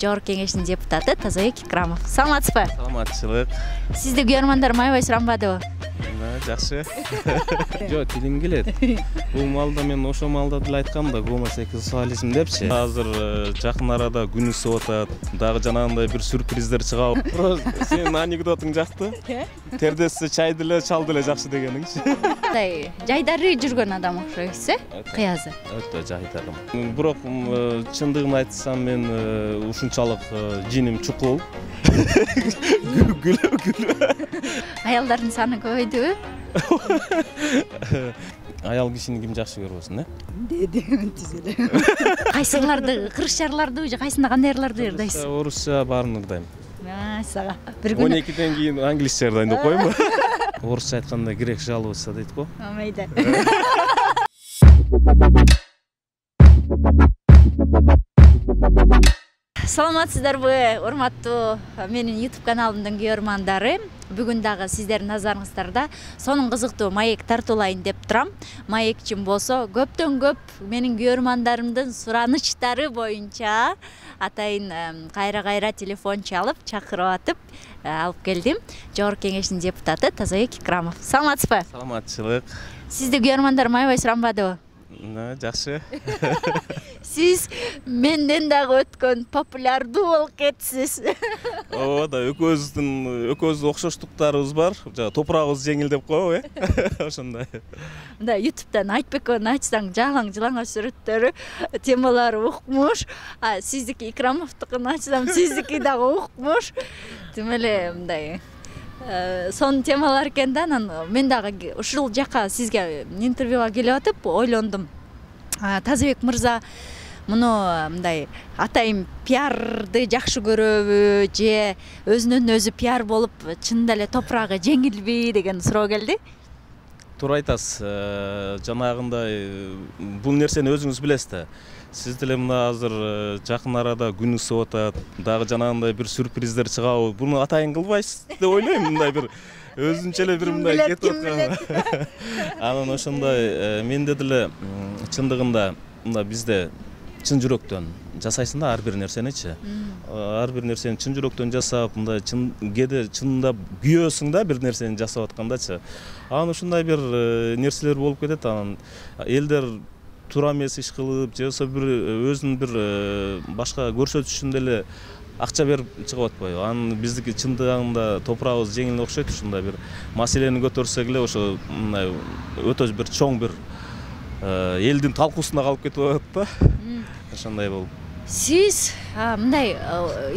Жогорку Кеңештин депутаты Тазабек Икрамов. Саламатсызбы? Саламатчылык. Сизди көрөрмандар майбай суранбадыбы? Жакшы. Жок, тилим келет. Бул маалда мен ошо маалда деле айткам да, гомосексуализм депчи. Азыр жакын арада күн ысып атат. Дагы жанагындай бир сюрприздер чыгабы. Сенин анекдотуң жакты. Тердесі чай деле, чал деле жакшы дегениңчи. Жайдары жүргөн адам окшойсуз, кыязы. Өтө жайдарым. Бирок чындыгын айтсам мен ушунчалык жиним чукул. Аялдардын саны көбөйдүбү? Аял кишини ким жакшы көрбөсүн, Деди, тизеле. Кайсыларды, кыргызчаларды же кайсында кандай ырларды ырдайсыз? Орусча баарын ырдайм. Сага бир күн 12ден кийин англисче ырдайм деп коюмбу? Орусча айтканда грек жаловаться дейт го. Мейли. Саламатсыздарбы, урматтуу менин YouTube каналымдын көрөрмандары. Бүгүн дагы сиздердин назарыңыздарда сонун кызыктуу маек тартуулайын деп турам. Маекчим болсо көптөн көп менин көрөрмандарымдын суранычтары боюнча атайын кайра телефон чалып, чакырып атып алып келдим. Жогорку Кеңештин депутаты Тазабек Икрамов. Саламатсызбы? Саламатчылык. Сизди көрөрмандар майбай суранбадыбы? Жакшы. Сиз менден дагы өткөн популярдуу болуп кетсиз. Ооба да, экөөбүздүн окшоштуктарыбыз бар. Топурагыбыз жеңил деп коебу, ошондой. Мында YouTube'дан Айтбековдун ачсаң жалаң сүрөттөрү, темалары укмуш. Сиздики Икрамовдукун ачсам сиздики дагы укмуш. Тим эле мындай сон темалар экен да, мен дагы ушул жака сизге интервьюга келип атып ойлондум. Тазабек мырза муну мындай атайын пиарды жакшы көрөбү же өзүнөн өзү пиар болуп чынында эле топурагы жеңилби деген суроо келди. Туура айтасыз. Жанагындай бул нерсени өзүңүз билесиз да. Сиз деле мына азыр жакын арада күн ысып атат, дагы жанагындай бир сюрприздер чыгабы. Буну атайын кылбайсыз деп ойлойм, мындай бир өзүнчө эле бир мындай кетип аткан. Анан ошондой менде деле чындыгында мында бизде чын жүрөктөн жасайсың да ар бир нерсеничи. Ар бир нерсени чын жүрөктөн жасап, мындай кээде чынында күйөөсүң да бир нерсени жасап аткандачы. Анан ушундай бир нерселер болуп кетет. Анан элдер туура эмес иш кылып, же болбосо бир өзүнүн бир башка көрсөтүш үчүн деле акча берип чыгып атпайбы. Анан биздики чындыгында топурагыбыз жеңил окшойт. Ушундай бир маселени көтөрсөк эле ошо мындай өтө бир чоң бир элдин талкуусуна калып кетип атат да. Ошондой болуп. Сиз мындай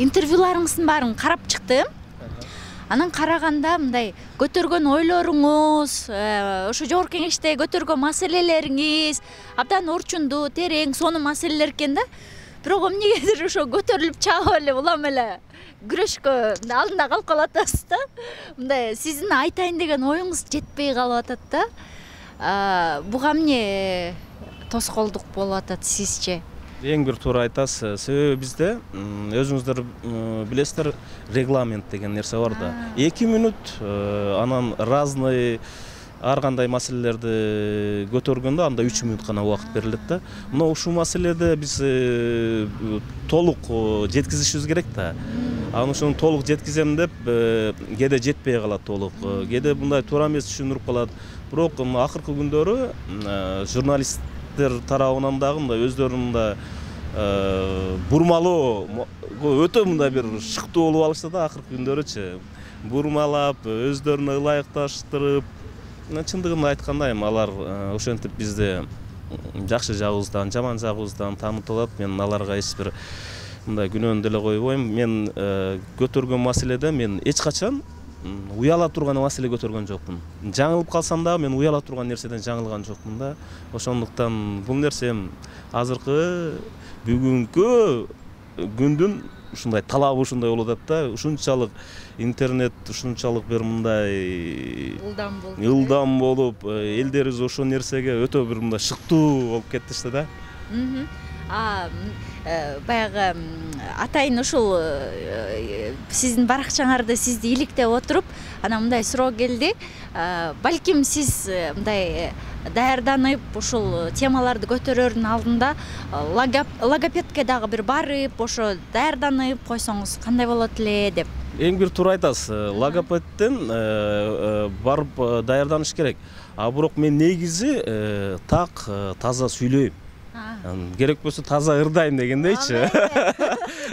интервьюларыңыздын баарын карап чыктым. Анан караганда мындай көтөргөн ойлоруңуз, ошо Жогорку Кеңеште көтөргөн маселелериңиз абдан орчундуу, терең, сонун маселелер экен да. Бирок эмнегедир ошо көтөрүлүп чаап эле улам эле күрөшкө алдында калып калып атасыз да. Мындай сиздин айтайын деген оюңуз жетпей калып атат да. Буга эмне тоскоолдук болуп атат сизче? Эң бир туура айтасыз. Себеби бизде өзүңүздөр билесиздер, регламент деген нерсе бар да. 2 мүнөт анан разный ар кандай маселелерди көтөргөндө анда 3 мүнөт гана убакыт берилет да. Мына ушул маселеде биз толук жеткизишибиз керек да. Анан ошону толук жеткизем деп кээде жетпей калат толук. Кээде мындай туура эмес түшүндүрүп калат. Бирок акыркы күндөрү журналисттер тарабынан дагы мындай өздөрүнүн да бурмалоо өтө мындай бир шыктуу болуп алышты да акыркы күндөрүчү. Бурмалап, өздөрүнө ылайыкташтырып, чындыгын айтканда эми алар ошентип бизди жакшы жагыбыздан, жаман жагыбыздан танытылат. Мен аларга эч бир мындай күнөөнү деле койбойм. Мен көтөргөн маселеде мен эч качан уяла турган маселе көтөргөн жокмун. Жаңылып калсам да мен уяла турган нерседен жаңылган жокмун да. Ошондуктан бул нерсем азыркы бүгүнкү күндүн ушундай талабы ушундай болуп атат да. Ушунчалык интернет, ушунчалык бир мындай ылдам болуп, элдерибиз ошол нерсеге өтө бир мындай шыктуу болуп кетишти да. Баягы атайын ушул сиздин баракчаңарды сизди иликтеп отуруп, Анан мындай суроо келди. Балким сиз мындай даярданып ушул темаларды көтөрөрдүн алдында логопедке дагы бир барып, ошо даярданып койсоңуз кандай болот эле деп. Эң бир туура айтасыз. Логопедтен барып даярданыш керек. А бирок мен негизи так таза сүйлөйм. Керек болсо таза ырдайм дегендейчи.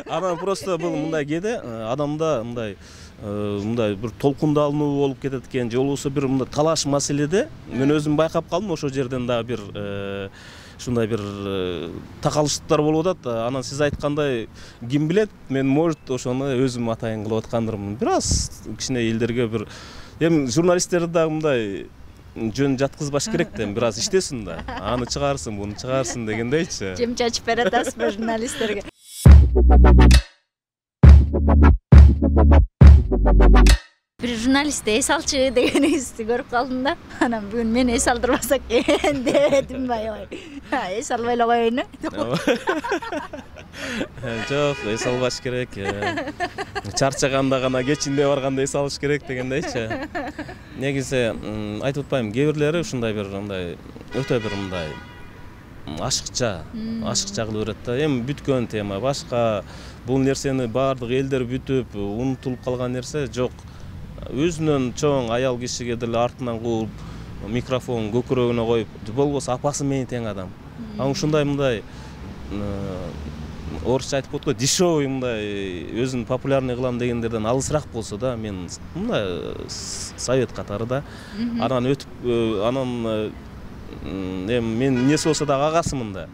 Анан просто бул мындай кээде адамда мындай бир толкундалуу болуп кетет экен, же болбосо бир мындай талаш маселеде мен өзүм байкап калдым, ошол жерден дагы бир ушундай бир такалыштыктар болуп атат. Анан сиз айткандай ким билет, мен может ошону өзүм атайын кылып аткандырмын. Бир аз кичине элдерге бир эми журналисттерди дагы мындай жөн жаткызбаш керек да, бир аз иштесин да. Аны чыгарсын, буну чыгарсын дегендейчи. Жем чачып бератасызбы журналисттерге? Бир журналистти эс алчу дегениңизди көрүп калдым да. Анан бүгүн мени эс алдырбасак экен дедим аябай. Эс албай эле коеюн. Жок, эс албаш керек. Чарчаганда гана кечинде барганда эс алыш керек дегендейчи. Негизи айтып атпаймынбы, кээ бирлери ушундай бир мындай өтө бир мындай ашыкча кылып берет да. Эми бүткөн тема башка, бул нерсени баардык элдер бүтүп унутулуп калган нерсе жок. Өзүнөн чоң аял кишиге деле артынан кууп, микрофон көкүрөгүнө коюп, болбосо апасы менен тең адам. Анан ушундай мындай орусча айтып коет го, дешевый мындай өзүн популярный кылам дегендерден алысыраак болсо да, мен мындай совет катары да. Анан өтүп, анан эми мен эмнеси болсо дагы агасымын да.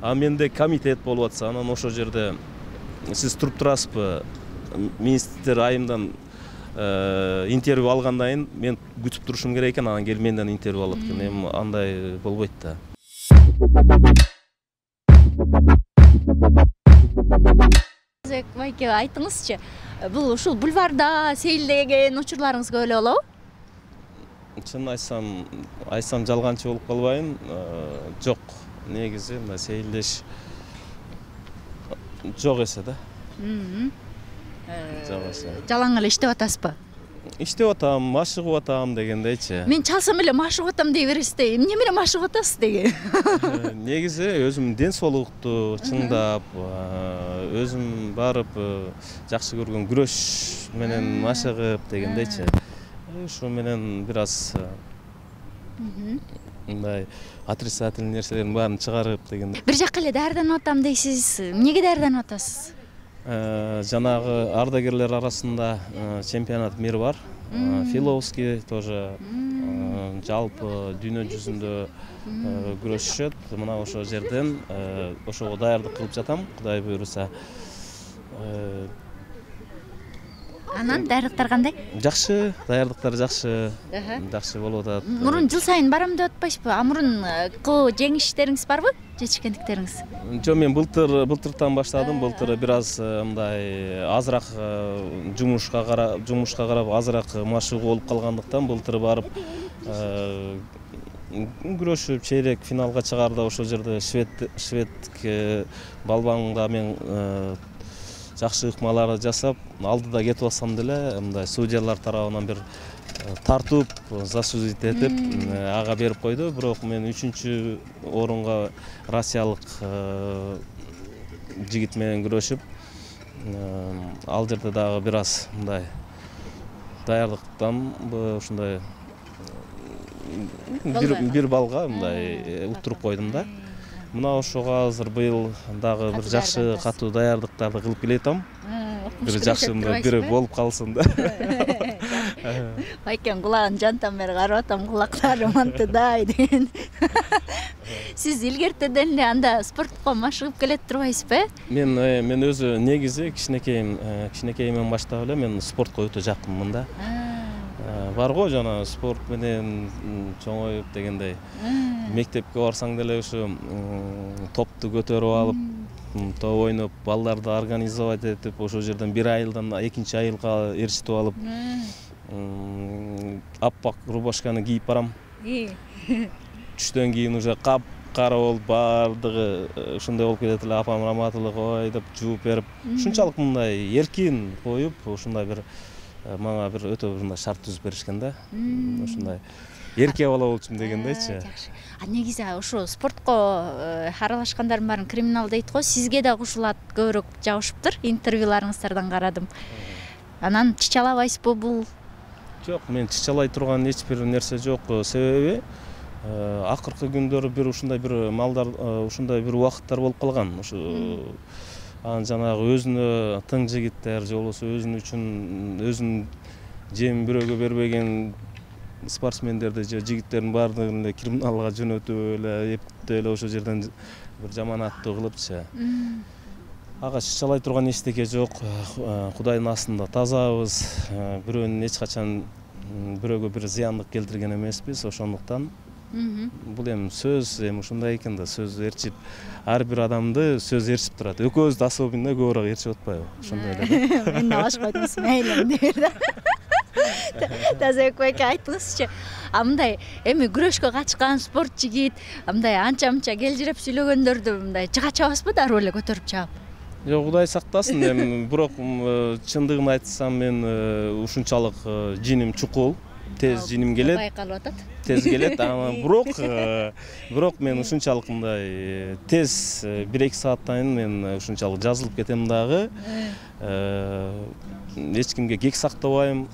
А менде комитет болуп атса, анан ошол жерде сиз туруп турасызбы, министр айымдан интервью алгандан кийин мен күтүп турушум керек экен, анан келип менден интервью алат экен. Эми андай болбойт да. Майке, айтыңызчы, бул ушул бульварда сейилдеген учурларыңыз көп эле болобу? Чын айтсам жалганчы болуп калбайын. Жок, негизи мына сейилдеш жок эсе да. Жалаң эле иштеп атасызбы? Иштеп атам, машыгып атам дегендейчи. Мен чалсам эле машыгып атам дей бересиз да. Эмне менен машыгып атасыз деген? Негизи өзүмдүн ден соолукту чыңдап, өзүм барып жакшы көргөн күрөш менен машыгып дегендейчи. Ушу менен бир аз мындай отрицательный нерселердин баарын чыгарып дегендей. Бир жакка эле даярданып атам дейсиз. Эмнеге даярданып атасыз? Жанагы ардагерлер арасында чемпионат мира бар. Филовский тоже жалпы дүйнө жүзүндө күрөшүшөт. Мына ошол жерден ошого даярдык кылып жатам, Кудай буйруса. Анан даярдыктар кандай? Жакшы, даярдыктар жакшы болуп атат. Мурун жыл сайын барам деп атпайсызбы? Мурун жеңиштериңиз барбы? Жетишкендиктериңиз? Жок, мен былтыртан баштадым. Былтыр бир аз мындай азыраак жумушка карап азыраак машыгуу болуп калгандыктан былтыр барып күрөшүп чейрек финалга чыгарды. Ошол жерде швед балбаңда мен жакшы ыкмалар жасап, алдыда кетип алсам деле, мындай судьялар тарабынан бир тартып, засудить этип, ага берип койду. Бирок мен 3-чү орунга россиялык жигит менен күрөшүп, ал жерде дагы бир аз мындай даярдыктан ушундай бир балга мындай уттуруп койдум да. Мына ошого азыр быйыл дагы бир жакшы катуу даярдыктарды кылып келатам. Бир жакшы бир болуп калсын да. Байкен кулагын жантан бери карап атам, кулактарым антыдай деген. Сиз илгертеден эле анда спортко машыгып келет турбайсызбы? Мен өзү негизи кичинекейимден баштап эле мен спортко өтө жакынмын да. Бар го жана спорт менен чоңоюп дегендей. Мектепке барсаң деле ушу топту көтөрүп алып, топ ойноп, балдарды организовать этип, ошол жерден бир айылдан 2-чи айылга ээрчитип алып, аппак рубашканы кийип барам. Түштөн кийин уже кара болуп, баардыгы ушундай болуп кетет эле. Апам раматылык ой деп жууп берип, ушунчалык мындай эркин коюп, ушундай бир мага бир өтө мындай шарт түзүп беришкен да. Ушундай эрке бала болчумун дегендейчи. Жакшы. Негизи ушу спортко аралашкандардын баарын криминал дейт го. Сизге да ушулар көбүрөөк жабышыптыр. Интервьюларыңыздардан карадым. Анан чычалабайсызбы бул? Жок, мен чычалай турган эч бир нерсе жок. Себеби акыркы күндөрү бир ушундай бир малдар, ушундай бир убакыттар болуп калган. Ушу анан жанагы өзүнө тың жигиттер же болбосо өзүнүн үчүн өзүнүн жемин бирөөгө бербеген спортсмендерди же жигиттердин баардыгын эле криминалга жөнөтүп эле, эптеп эле ошол жерден бир жаман аттуу кылыпчы. Ага чычалай турган эчтеке жок. Кудайдын астында тазабыз. Бирөөнүн эч качан бирөөгө бир зыяндык келтирген эмеспиз. Ошондуктан бул эми сөз ушундай экен да, сөз ээрчип, ар бир адамды сөз ээрчип турат. Экөөбүз да особенно көбүрөөк ээрчип атпайбы? Ошондой эле. Мен алышпайтмынсыз, мейлим дейт да. Таза экөөкө айтыңызчы. Мындай эми күрөшкө качкан спорт жигит, мындай анча-мынча келжиреп сүйлөгөндөрдү мындай жыга чабасызбы, дароо эле көтөрүп чабып? Жок, Кудай сактасын. Эми бирок чындыгын айтсам, мен ушунчалык жиним чукул, тез жиним келет. Байкалып атат. Тез келет, бирок мен ушунчалык мындай тез 1-2 сааттан мен ушунчалык жазылып кетем дагы. Эч кимге кек сактабайм,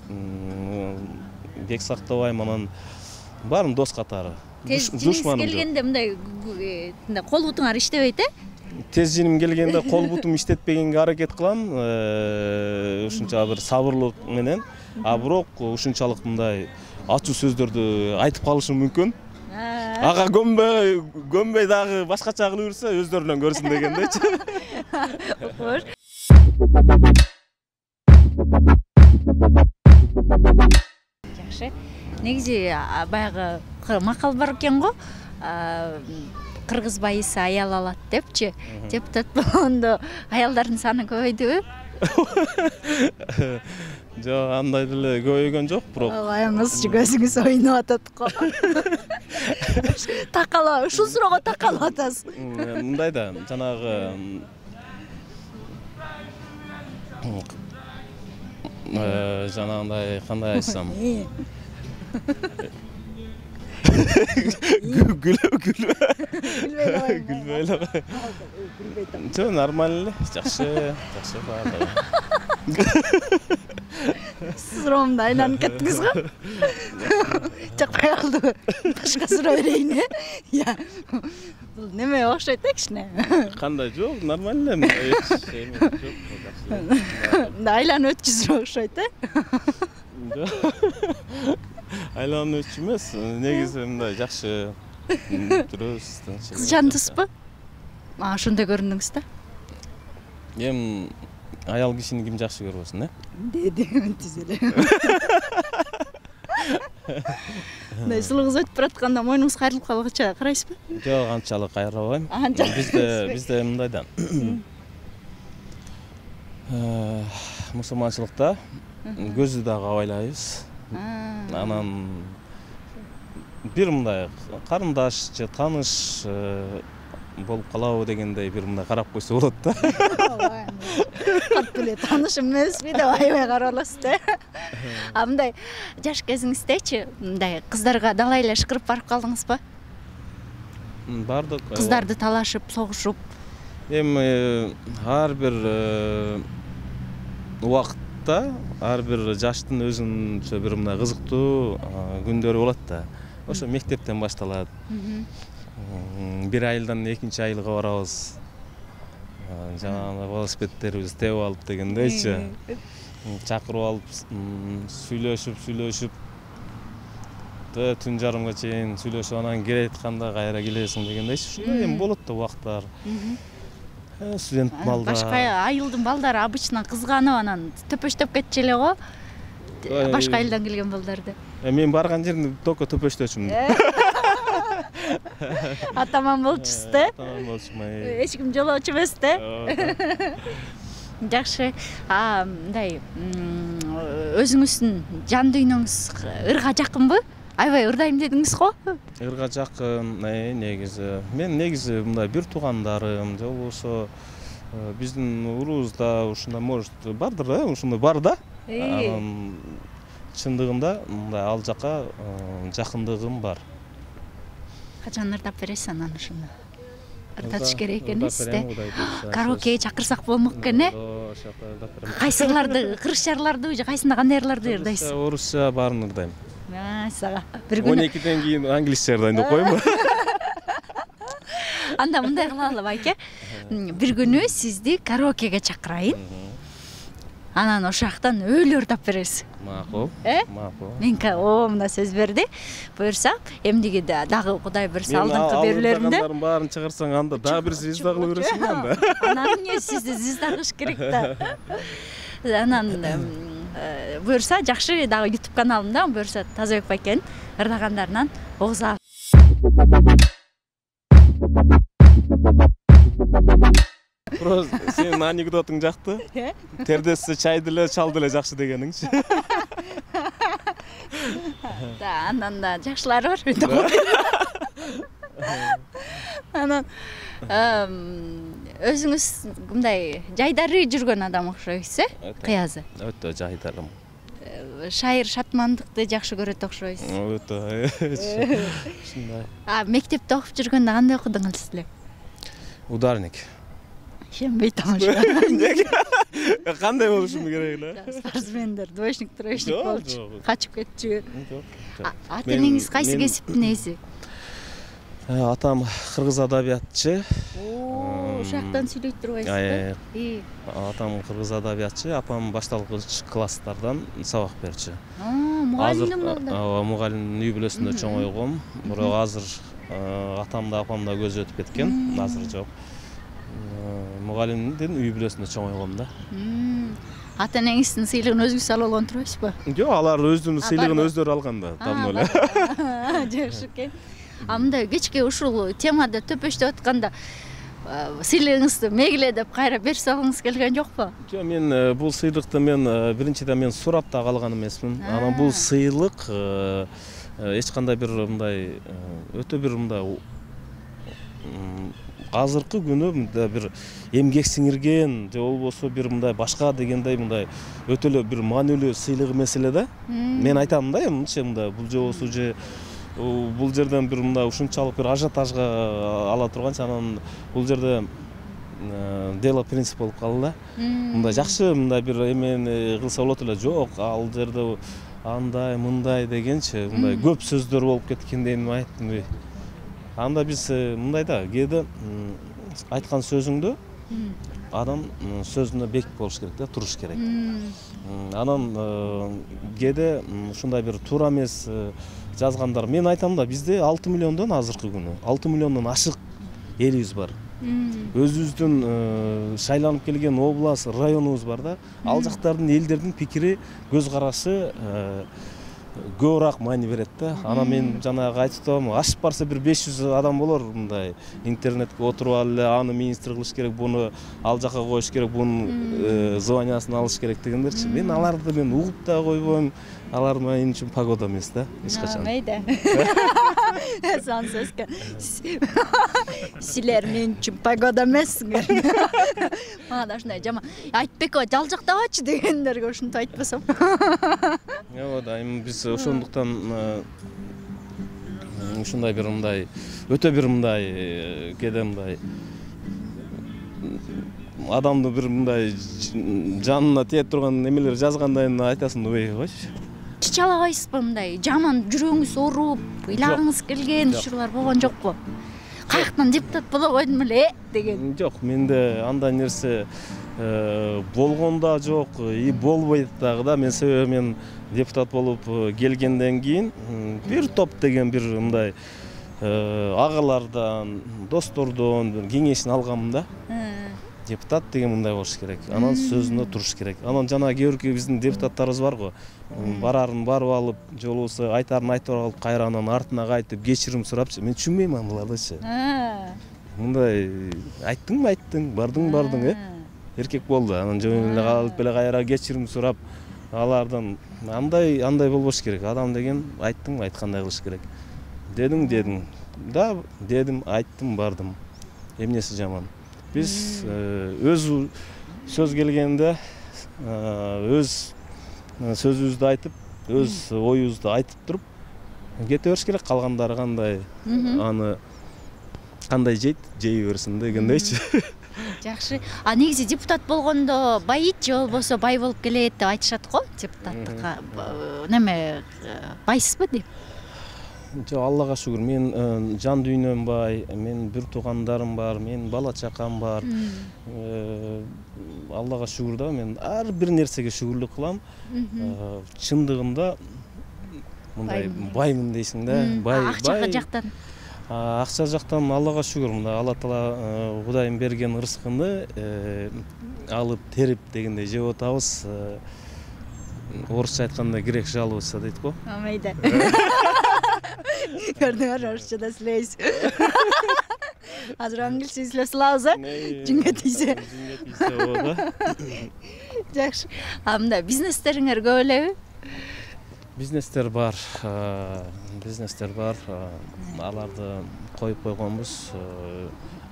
анан баарын дос катары. Тез жиним келгенде мындай кол бутуңар иштебейт, Тез жиним келгенде кол бутум иштетпегенге аракет кылам, ушунча бир сабырлык менен. Бирок ушунчалык мындай ачуу сөздөрдү айтып калышым мүмкүн. Ага көмбөй дагы башкача кылып жүрсө өздөрүнөн көрсүн дегендейчи. Жакшы. Негизи баягы макал бар экен го. Кыргыз байысы аял алат депчи. Депутат болгондо аялдардын саны көбөйдүбү? Жок, андай деле көбөйгөн жок, бирок. Аябыңызчы көзүңүз ойноп атат го. Такала, ушул суроого такалып атасыз. Мындай да, жанагы жанагындай кандай айтсам. Гүлбөй эле. Жок, нормально эле, жакшы баардыгы. Суроомду айланып кеттиңиз го. Жакпай калдыбы? Башка суроо берейин, Бул неме окшойт кичине. Кандай жок, нормально эле. Айланып өткүзүп окшойт, Айланып өтчү эмес, негизи мындай жакшы жүрөбүз. Кыз жандысызбы? Ошондой көрүндүңүз да. Эми аял кишини ким жакшы көрбөсүн, Деди, түз эле. Мындай сулугуңуз өтүп баратканда мойнуңуз кайрылып калганча карайсызбы? Жок, анчалык кайрабайм. Бизде мындай да. Мусулманчылыкта көздү дагы кабайлайбыз. Анан бир мындай карындаш же таныш болуп калабы дегендей бир мындай карап койсо болот да. Кат эле тааныш эмеспи деп аябай карап аласыз да. Мындай жаш кезиңиздечи мындай кыздарга далай эле ышкырып барып калдыңызбы? Бардык. Кыздарды талашып, согушуп. Эми ар бир убакытта ар бир жаштын өзүнчө бир мындай кызыктуу күндөрү болот да. Ошо мектептен башталат. Бир айылдан экинчи айылга барабыз. Жанагы велосипедтерибизди тебип алып дегендейчи. Чакырып алып, сүйлөшүп, түн жарымга чейин сүйлөшүп, анан кире айтканда кайра келесиң дегендейчи. Ушундай эми болот да убактар. Студент балдар. Башка айылдын балдары обычно кызганып анан төпөштөп кетчү эле го. Башка айылдан келген балдарды. Мен барган жерде только төпөштөчүмүн. Атаман болчусуз да? Атаман болчумун. Эч ким жолоочу эмес да? Жакшы. Мындай өзүңүздүн жан дүйнөңүз ырга жакынбы? Аябай ырдайм дедиңиз го? Ырга жакын, негизи. Мен негизи мындай бир туугандарым, же болбосо биздин уруубузда ушундай может бардыр, ушундай бар да. Анан чындыгында мындай ал жака жакындыгым бар. Качан ырдап бересиз анан ушуну? Ырдатыш керек экенбиз да. Караокеге чакырсак болмок экен, Кайсыларды, кыргыз жарларды же кайсында кандай ырларды ырдайсыз? Орусча баарын ырдайм. Сага бир күн 12ден кийин англисче ырдайм деп коеюнбу? Анда мындай кылалы байке. Бир күнү сизди караокеге чакырайын. Анан ошактан өлө ырдап бересиз. Макул. Макул. Мен мына сөз берди. Буюрса, эмдиги дагы Кудай буюрса алдыңкы берүүлөрүмдө баарын чыгарсаң анда дагы бир звезда кылып бересиң анда. Анан эмне сизди звезда кылыш керек да. Анан буюрса жакшы дагы YouTube каналымда буюрса Тазабек байкенин ырдагандарынан угуз ал. Просто сенин анекдотуң жакты. Тердесі чайды эле чалды эле жакшы дегениңчи. Да, андан да жакшылары бар. Анан өзүңүз мындай жайдары жүргөн адам окшойсуз, кыязы. Өтө жайдарым. Шайыр шатмандыкты жакшы көрөт окшойсуз. Өтө. Ушундай. Мектепте окуп жүргөндө кандай окудуңуз эле? Ударник. Ишенбей тамаша. Кандай болушум керек эле? Спортсмендер, двоечник, троечник болчу. Качып кетчү. Ата энеңиз кайсы кесиптин ээси? Атам кыргыз адабиятчы. Ушактан сүйлөйт турбайсызбы? Атам кыргыз адабиятчы, апам башталгыч класстардан сабак берчү. Мугалим үй бүлөсүндө чоңойгом, бирок азыр атам да апам да көзү өтүп кеткен, азыр жок. Мугалимдин үй бүлөсүндө чоңойгом да. Ата энеңиздин сыйлыгын өзүңүз ала алган турбайсызбы? Жок, алар өзүнүн сыйлыгын өздөрү алган да, давно эле. Жакшы экен. Мындай кечке ушул темада төпөштөп атканда сыйлыгыңызды мегиле деп кайра берип салгыңыз келген жокпу? Жок, мен бул сыйлыкты биринчиден мен сурап да калган эмесмин. Анан бул сыйлык эч кандай бир мындай өтө бир мындай азыркы күнү мындай бир эмгек сиңирген же болбосо бир мындай башка дегендей мындай өтө эле бир маанилүү сыйлык эмес эле да. Мен айтам да эмчи мындай бул же болсо же бул жерден бир мындай ушунчалык бир ажиотажга ала турганчы, анан бул жерде дело принцип болуп калды да. Мындай жакшы мындай бир эмени кылса болот эле, жок, ал жерде андай мындай дегенчи мындай көп сөздөр болуп кеткенден айттым. Анда биз мындай да, кээде айткан сөзүңдө адам сөзүнө бекит болуш керек да, туруш керек. Анан кээде ушундай бир туура эмес жазгандар. Мен айтам да, бизде 6 миллиондон азыркы күнү 6 миллиондон ашык элибиз бар. Өзүбүздүн шайланып келген область, районубуз бар да. Ал жактардын элдердин пикири, көз карашы көбүрөөк маани берет да. Анан мен жанагы айтып атам, ашып барса бир 500 адам болор, мындай интернетке отуруп алып эле аны министр кылыш керек, буну ал жака коюш керек, бунун званиясын алыш керек дегендерчи. Мен аларды угуп да койбойм. Алар мен үчүн погода эмес да, эч качан. Мейде. Сан сөзгө. Силер мен үчүн погода эмессиңер. Мага да ушундай жаман. Айтбекова жалжактабачы дегендерге ушинтип айтпасам. Жок, эми биз ошондуктан ушундай бир мындай өтө бир мындай кээде мындай адамды бир мындай жанына тие турган эмелер жазгандан айтасың, ой койчу. Чалабайсызбы мындай жаман жүрөгүңүз ооруп, ыйлагыңыз келген учурлар болгон жокпу? Каяктан депутат боло койдум эле деген. Жок, менде андай нерсе болгон да жок, и болбойт дагы да. Мен себеби мен депутат болуп келгенден кийин бир топ деген бир мындай агалардан, достордон бир кеңешин алганмын да. Депутат деген мындай болуш керек. Анан сөзүнө туруш керек. Анан жана кээ биздин депутаттарыбыз бар го. Барарын барып алып, же болбосо айтарын айтып алып, кайранан артына кайтып кечирим сурапчы. Мен түшүнбөйм булардычы. Мындай айттың, бардың, эркек болду. Анан жөн эле калып эле кайра кечирим сурап, алардан андай болбош керек. Адам деген айттың, айткандай кылыш керек. Дедиң. Да, дедим, айттым, бардым. Эмнеси жаман? Биз өз сөз келгенде өз сөзүбүздү айтып, өз оюбузду айтып туруп кете бериш керек. Калгандары кандай аны кандай жейт, жей берсин дегендейчи. Жакшы. А негизи депутат болгондо байыйт же болбосо бай болуп келет деп айтышат го. Депутаттыкка неме байсызбы дейм? Жок, Аллага шүгүр. Мен жан дүйнөм бай, мен бир туугандарым бар, мен бала чакам бар. Аллага шүгүр да, мен ар бир нерсеге шүгүрлүк кылам. Чындыгында мындай баймын дейсиң да. Бай. Акча жактан. Акча жактан Аллага шүгүр. Мында Алла Таала Кудайым берген ырыскыны алып терип дегендей жеп атабыз. Орусча айтканда грех жаловаться дейт го. Амайда. Көрдүңөр, орусчада сүйлөйбүз. Азыр англисче сүйлөп салабыз, жүнгө тийсе. Жүнгө тийсе болот. Жакшы. А мында бизнестериңер көп элеби? Бизнестер бар. Аларды коюп койгонбуз.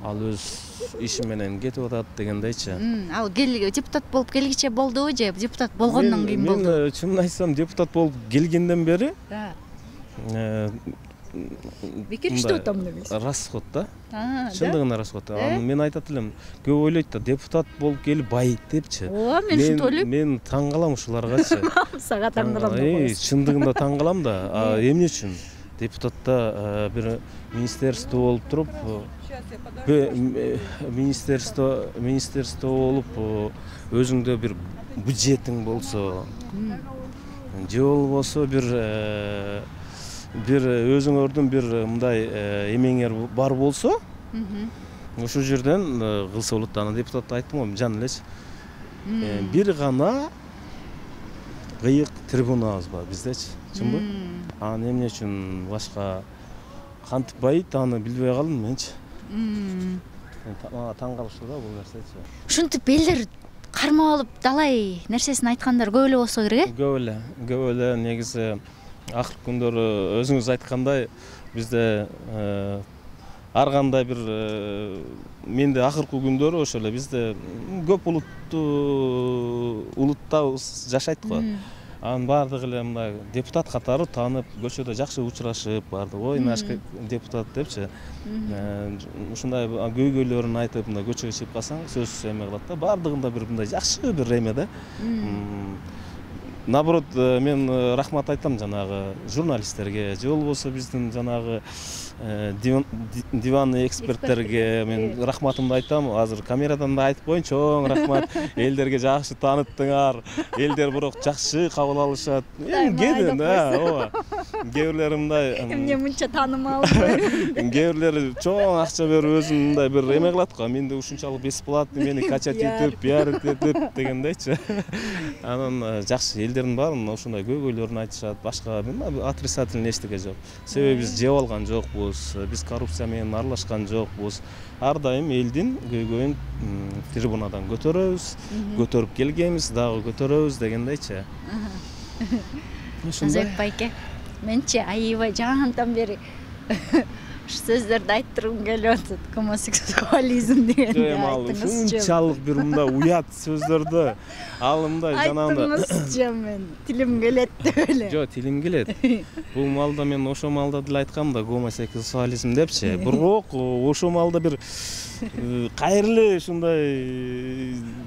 Ал өз иши менен кетип атат дегендейчи. Ал депутат болуп келгиче болдубу же депутат болгондон кийин болду? Мен чынын айтсам, депутат болуп келгенден бери бекер иштеп атам демекчи. Расход да. Чындыгында расход. Мен айтат элем, көп ойлойт да, депутат болуп келип байыйт депчи. Ооба, мен ушинтип ойлойм. Мен таң калам ушуларгачы. Сага таң калам да. Чындыгында таң калам да. Эмне үчүн? Депутатта бир министерство болуп туруп, министерство болуп, өзүңдө бир бюджетиң болсо, же болбосо бир өзүңөрдүн бир мындай эмеңер бар болсо, ошол жерден кылса болот. Аны депутат айттым го, жан элечи. Бир гана кыйык трибунабыз бар биздечи, чынбы? Аны эмне үчүн башка кантип байыйт, аны билбей калдым менчи. Таң калыштуу да бул нерсечи. Ушинтип элдер кармап алып далай нерсесин айткандар көп эле болсо керек, Көп эле. Негизи акыркы күндөрү өзүңүз айткандай, бизде ар кандай бир менде акыркы күндөрү ошо эле бизде көп улутта жашайт го. Анын баардыгы эле мындай депутат катары таанып, көчөдө жакшы учурашып, баардыгы ой наш депутат депчи. Ушундай көйгөйлөрүн айтып, мындай көчөгө чыгып калсаң, сөз эме кылат да. Баардыгында бир мындай жакшы бир эме да. Наоборот, мен рахмат айтам жанагы журналисттерге, же болбосо биздин жанагы диванный эксперттерге мен рахматымды айтам. Азыр камерадан да айтып коеюн, чоң рахмат. Элдерге жакшы тааныттыңар. Элдер бирок жакшы кабыл алышат. Кээ бирлери мындай эмне мынча таанымал. Кээ бирлери чоң акча берип өзүн мындай бир эме кылат го. Менде ушунчалык бесплатный, мени качать этип, пиар этип дегендейчи. Анан жакшы элдердин баарын ошондой көйгөйлөрүн айтышат. Башка отрицательный эчтеке жок. Себеби биз жеп алган жокпуз. Биз коррупция менен аралашкан жокпуз. Ар дайым элдин көйгөйүн трибунадан көтөрөбүз, көтөрүп келгенбиз, дагы көтөрөбүз дегендейчи. Ошондой байке. Менчи аябай жаантан бери ушу сөздөрдү айттыргым келип атат. Гомосексуализм дегенди айттыңызчы. Ушунчалык бир мындай уят сөздөрдү ал мындай жанагында айттыңызчы, мен тилим келет деп эле. Жок, тилим келет. Бул маалда мен ошо маалда деле айткам да, гомосексуализм депчи. Бирок ошо маалда бир кайрылуу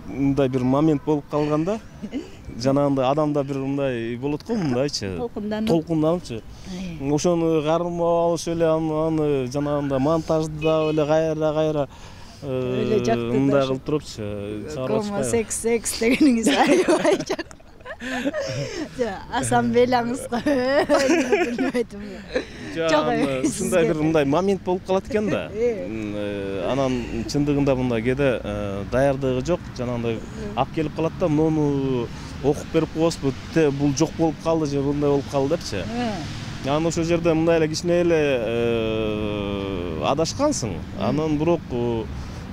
мындай бир момент болуп калганда, жанагындай адамда бир мындай болот го, мындайчы. Толкунданыпчы. Ошону кармап алыш эле, аны жанагындай монтажда эле кайра эле жакты мындай кылып турупчу. Гомосекс дегениңиз аябай жакты. Ассамблеяңызга билбедим. Жок, ушундай бир мындай момент болуп калат экен да. Анан чындыгында мындай кээде даярдыгы жок, жанагындай алып келип калат да, муну окуп берип коебузбу, бул жок болуп калды же мындай болуп калды депчи. Анан ошол жерде мындай эле кичине эле адашкансың. Анан бирок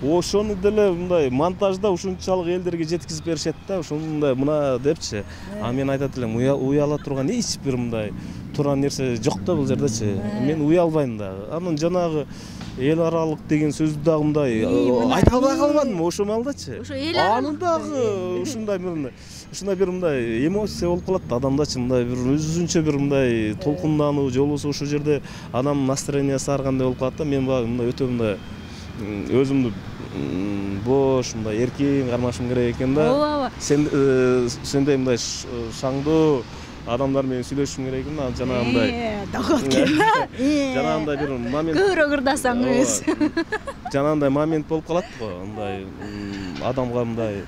ошону деле мындай монтажда ушунчалык элдерге жеткизип беришет да, ошондой мына депчи. А мен айтат элем, уяла турган эч бир мындай турган нерсе жок да бул жердечи. Мен уялбайм дагы. Анын жанагы эл аралык деген сөздү дагы мындай айта албай калбадым ошо маалдачы. Ошо эл аралык. Аны дагы ушундай бир мындай эмоция болуп калат да, адамдачы мындай бир өзүнчө бир мындай толкундануу же болбосо ошол жерде анын настроениясы ар кандай болуп калат да. Мен баягы мындай өтө мындай өзүмдү бош мындай эркин кармашым керек экен да. Ооба. Сендей мындай шаңдуу адамдар менен сүйлөшүшүм керек экен. Жанагындай дагат экен да. Жанагындай бир момент көбүрөөк ырдасаңыз. Жанагындай момент болуп калат го. Мындай адамга мындай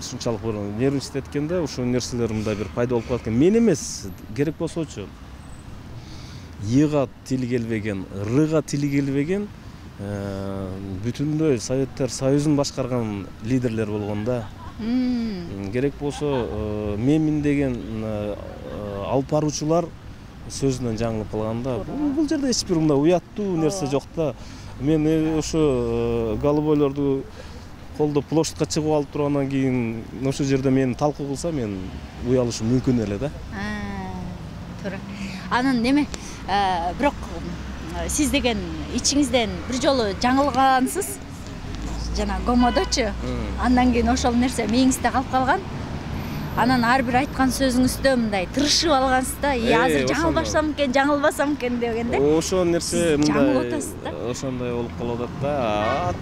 ушунчалык бир нервничать эткенде ушул нерселер мындай бир пайда болуп калат экен. Мен эмес, керек болсочу Йга тили келбеген, Рга тили келбеген бүтүндөй Советтер Союзун башкарган лидерлер болгон да. Керек болсо менмин деген алып баруучулар сөзүнөн жаңылып калган да. Бул жерде эч бир мындай уяттуу нерсе жок да. Мен ошо голубойлорду колдоп площадька чыгып алып тургандан кийин ошол жерде мени талкуу кылса мен уялышым мүмкүн эле да. Туура. Анын неме бирок сиз деген ичиңизден бир жолу жаңылгансыз. Жана гомодочу. Андан кийин ошол нерсе мээңизде калып калган. Анан ар бир айткан сөзүңүздө мындай тырышып алгансыз да. Азыр жаңылбасам экен, жаңылбасам экен дегенде. Ошол нерсе мындай жаңылып атасыз да. Ошондой болуп калып атат да.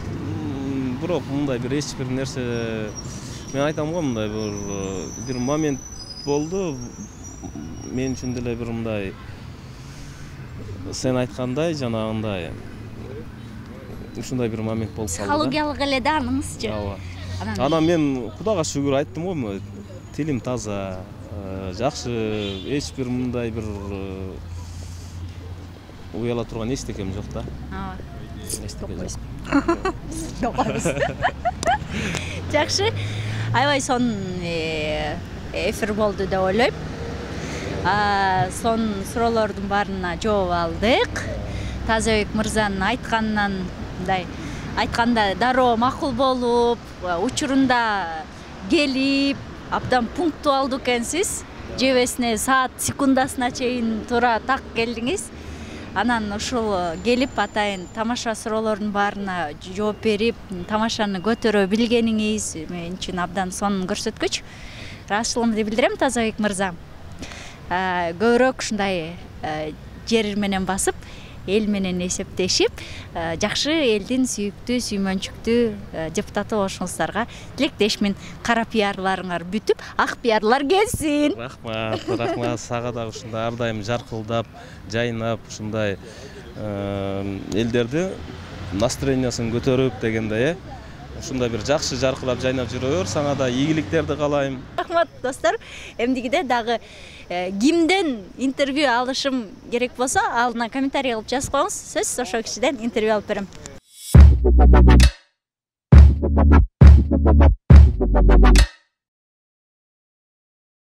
Бирок мындай бир эч бир нерсе мен айтам го, мындай бир момент болду. Мен үчүн деле бир мындай сен айткандай жанагындай ушундай бир момент болуп калды. Психологиялык эле да аныңызчы. Ооба. Анан мен Кудайга шүгүр айттым го, тилим таза, жакшы, эч бир мындай бир уяла турган эчтекем жок да. Докойбуз. Жакшы. Аябай сонун эфир болду деп ойлойм. Сон суроолордун баарына жооп алдык. Тазабек мырзанын айтканынан мындай айтканда дароо макул болуп, учурунда келип, абдан пунктуалдуу экенсиз. Жебесине саат секундасына чейин туура так келдиңиз. Анан ушул келип атайын тамаша суроолордун баарына жооп берип, тамашаны көтөрө билгениңиз мен үчүн абдан сонун көрсөткүч. Ыраазычылыгымды билдирем, Тазабек мырза. Көбүрөөк ушундай жер менен басып, эл менен эсептешип, жакшы элдин сүйүктүү, сүймөнчүктүү депутаты болушуңуздарга тилектешмин. Кара пиарларыңар бүтүп, ак пиарлар келсин. Рахмат, сага да ушундай ар дайым жаркылдап, жайнап, ушундай элдерди настроениясын көтөрүп дегендей, ушундай бир жакшы жаркырап жайнап жүрө бер. Сага да ийгиликтерди каалайм. Рахмат достор. Эмдигиде дагы кимден интервью алышым керек болсо, алдына комментарий кылып жазып коюңуз. Сөзсүз ошол кишиден интервью алып берем.